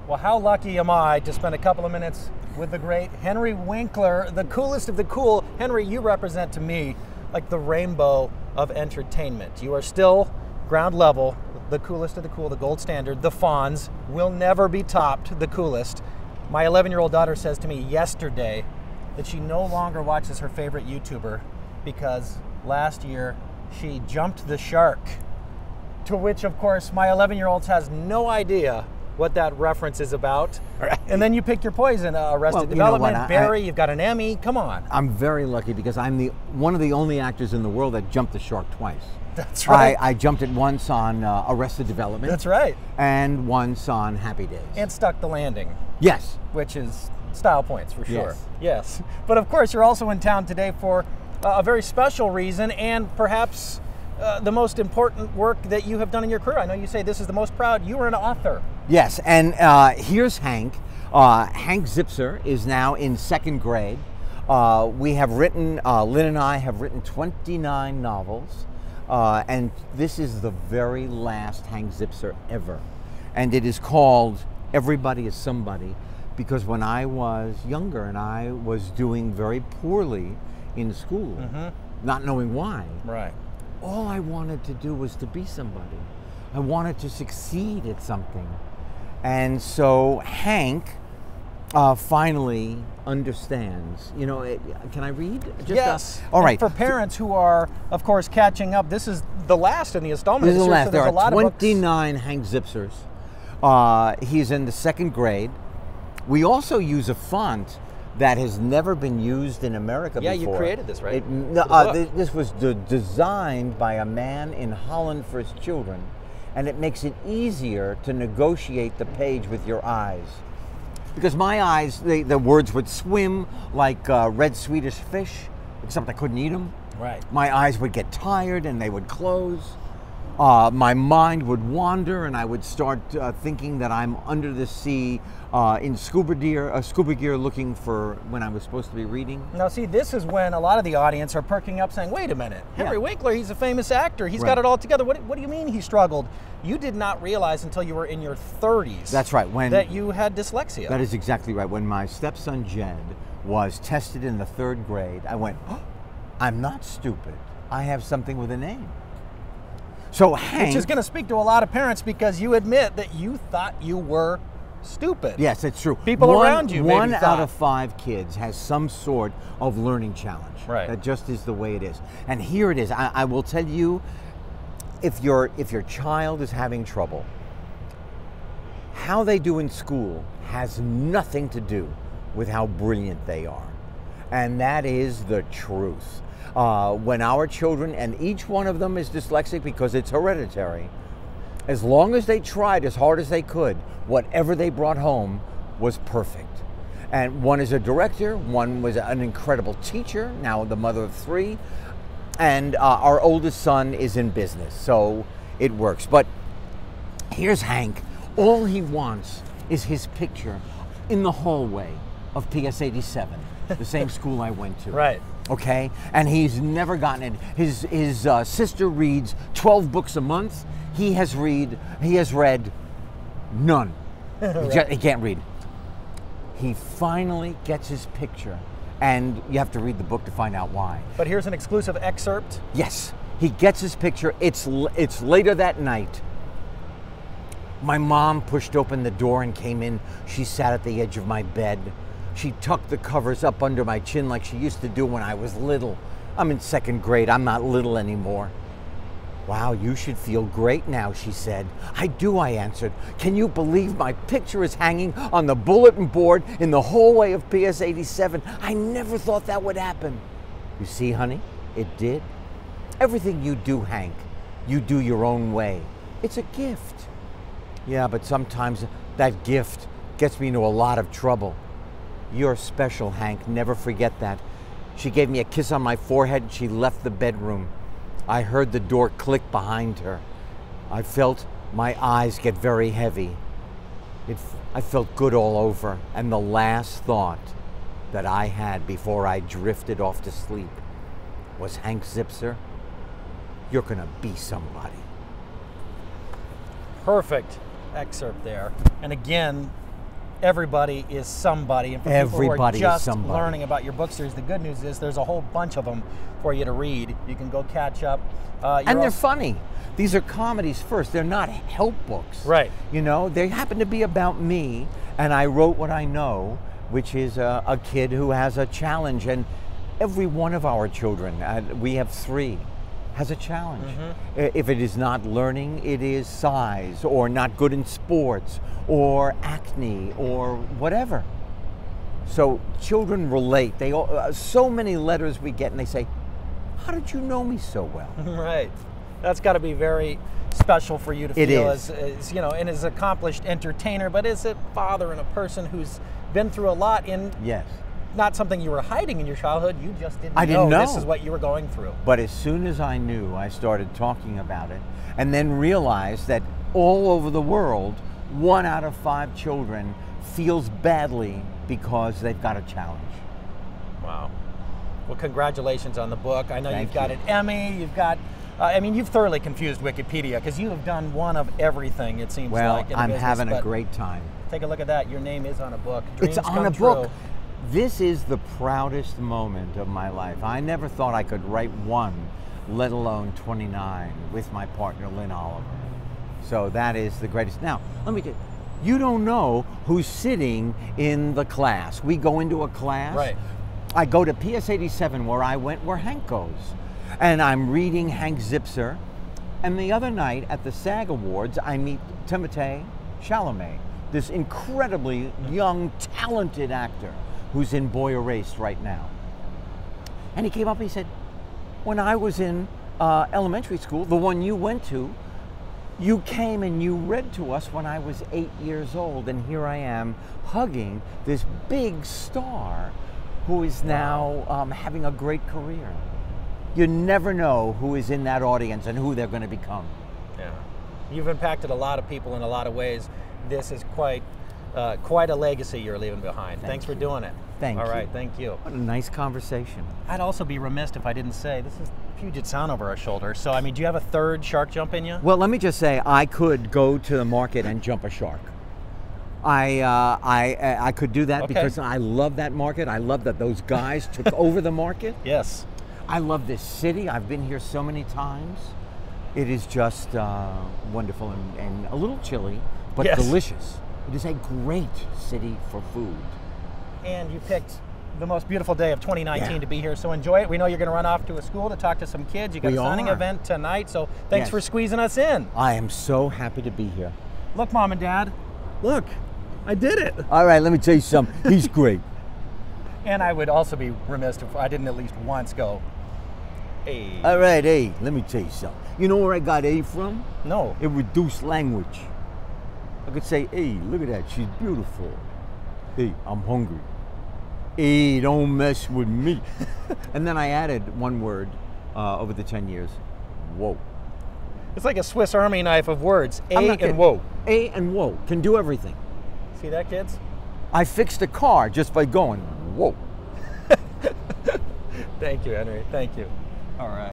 Well, how lucky am I to spend a couple of minutes with the great Henry Winkler, the coolest of the cool. Henry, you represent to me like the rainbow of entertainment. You are still ground level, the coolest of the cool, the gold standard, the Fonz, will never be topped, the coolest. My 11-year-old daughter says to me yesterday that she no longer watches her favorite YouTuber because last year she jumped the shark. To which, of course, my 11-year-old has no idea what that reference is about. Right. And then you pick your poison, Arrested Development, Barry, you've got an Emmy, come on. I'm very lucky because I'm one of the only actors in the world that jumped the shark twice. That's right. I jumped it once on Arrested Development. That's right. And once on Happy Days. And stuck the landing. Yes. Which is style points for sure. Yes. Yes. But of course, you're also in town today for a very special reason and perhaps the most important work that you have done in your career. I know you say this is the most proud. You are an author. Yes, and here's Hank. Hank Zipser is now in 2nd grade. We have written, Lynn and I have written 29 novels, and this is the very last Hank Zipser ever. And it is called Everybody is Somebody, because when I was younger and I was doing very poorly in school, not knowing why, right, all I wanted to do was to be somebody. I wanted to succeed at something. And so Hank finally understands. You know, can I read? Just yes. All right. And for parents who are, of course, catching up, this is the last in the installment. This is the last. So there are 29 books. Hank Zipsers. He's in the 2nd grade. We also use a font that has never been used in America before. Yeah, you created this, right? This was designed by a man in Holland for his children, and it makes it easier to negotiate the page with your eyes. Because my eyes, the words would swim like red Swedish fish, except I couldn't eat them. Right. My eyes would get tired and they would close. My mind would wander and I would start thinking that I'm under the sea in scuba gear looking for when I was supposed to be reading. Now see, this is when a lot of the audience are perking up saying, wait a minute, Henry Winkler, he's a famous actor. He's got it all together. What do you mean he struggled? You did not realize until you were in your 30s. That's right. That you had dyslexia. That is exactly right. When my stepson Jed was tested in the 3rd grade, I went, oh, I'm not stupid. I have something with a name. So Hank, which is going to speak to a lot of parents because you admit that you thought you were stupid. Yes, it's true. People around you maybe One out of 5 kids has some sort of learning challenge. Right. That just is the way it is. And here it is. I will tell you, if your child is having trouble, how they do in school has nothing to do with how brilliant they are. And that is the truth. When our children, and each one of them is dyslexic because it's hereditary, as long as they tried as hard as they could, whatever they brought home was perfect. And one is a director, one was an incredible teacher, now the mother of 3, and our oldest son is in business, so it works. But here's Hank. All he wants is his picture in the hallway of PS 87, the same school I went to. Right. Okay, and he's never gotten it. His sister reads 12 books a month. He has read none. Right. He can't read. He finally gets his picture, and you have to read the book to find out why. But here's an exclusive excerpt. Yes, he gets his picture. It's later that night. My mom pushed open the door and came in. She sat at the edge of my bed. She tucked the covers up under my chin like she used to do when I was little. I'm in 2nd grade. I'm not little anymore. Wow, you should feel great now, she said. I do, I answered. Can you believe my picture is hanging on the bulletin board in the hallway of PS 87? I never thought that would happen. You see, honey, it did. Everything you do, Hank, you do your own way. It's a gift. Yeah, but sometimes that gift gets me into a lot of trouble. You're special, Hank. Never forget that. She gave me a kiss on my forehead and she left the bedroom. I heard the door click behind her. I felt my eyes get very heavy. I felt good all over. And the last thought that I had before I drifted off to sleep was, Hank Zipser, you're gonna be somebody. Perfect excerpt there. And again, everybody is somebody. And for Everybody people who are is just somebody. learning about your book series, the good news is there's a whole bunch of them for you to read. You can go catch up. And they're funny. These are comedies first. They're not help books. Right. You know, they happen to be about me, and I wrote what I know, which is a kid who has a challenge. And every one of our children, we have 3, has a challenge. If it is not learning, it is size, or not good in sports, or acne, or whatever. So children relate. They so many letters we get, and they say, "How did you know me so well?" Right. That's got to be very special for you to It feel is. as, you know, and as an accomplished entertainer, but as a father and a person who's been through a lot in Yes. not something you were hiding in your childhood. You just didn't I didn't know. this is what you were going through. But as soon as I knew, I started talking about it, and then realized that all over the world, 1 out of 5 children feels badly because they've got a challenge. Wow. Well, congratulations on the book. I know Thank you've got you. an Emmy. You've got, I mean, you've thoroughly confused Wikipedia because you have done one of everything, it seems Well, like. In I'm business, having a but great time. Take a look at that. Your name is on a book. Dreams It's on come a true. book. This is the proudest moment of my life. I never thought I could write 1, let alone 29, with my partner, Lynn Oliver. So that is the greatest. Now, let me tell you, you don't know who's sitting in the class. We go into a class. Right. I go to PS 87 where I went, where Hank goes. And I'm reading Hank Zipser. And the other night at the SAG Awards, I meet Timothée Chalamet, this incredibly young, talented actor who's in Boy Erased right now. And he came up and he said, when I was in elementary school, the one you went to, you came and you read to us when I was 8 years old, and here I am hugging this big star who is now having a great career. You never know who is in that audience and who they're going to become. Yeah. You've impacted a lot of people in a lot of ways. This is quite a legacy you're leaving behind. Thanks for doing it. Thank you. All right, thank you. What a nice conversation. I'd also be remiss if I didn't say this is Puget Sound over our shoulder. So, I mean, do you have a third shark jump in you? Well, let me just say, I could go to the market and jump a shark. I could do that because I love that market. I love that those guys took over the market. Yes. I love this city. I've been here so many times. It is just wonderful and a little chilly, but delicious. It is a great city for food. And you picked the most beautiful day of 2019 to be here, so enjoy it. We know you're going to run off to a school to talk to some kids. You got a signing event tonight, so thanks for squeezing us in. I am so happy to be here. Look, Mom and Dad, look, I did it. All right, let me tell you something. He's great. And I would also be remiss if I didn't at least once go, hey. All right, hey, let me tell you something. You know where I got A from? No. It reduced language. I could say, hey, look at that, she's beautiful. Hey, I'm hungry. Hey, don't mess with me. And then I added one word over the 10 years, whoa. It's like a Swiss Army knife of words, A I'm not and kidding. whoa. A and whoa, can do everything. See that, kids? I fixed a car just by going, whoa. Thank you, Henry. Thank you. All right.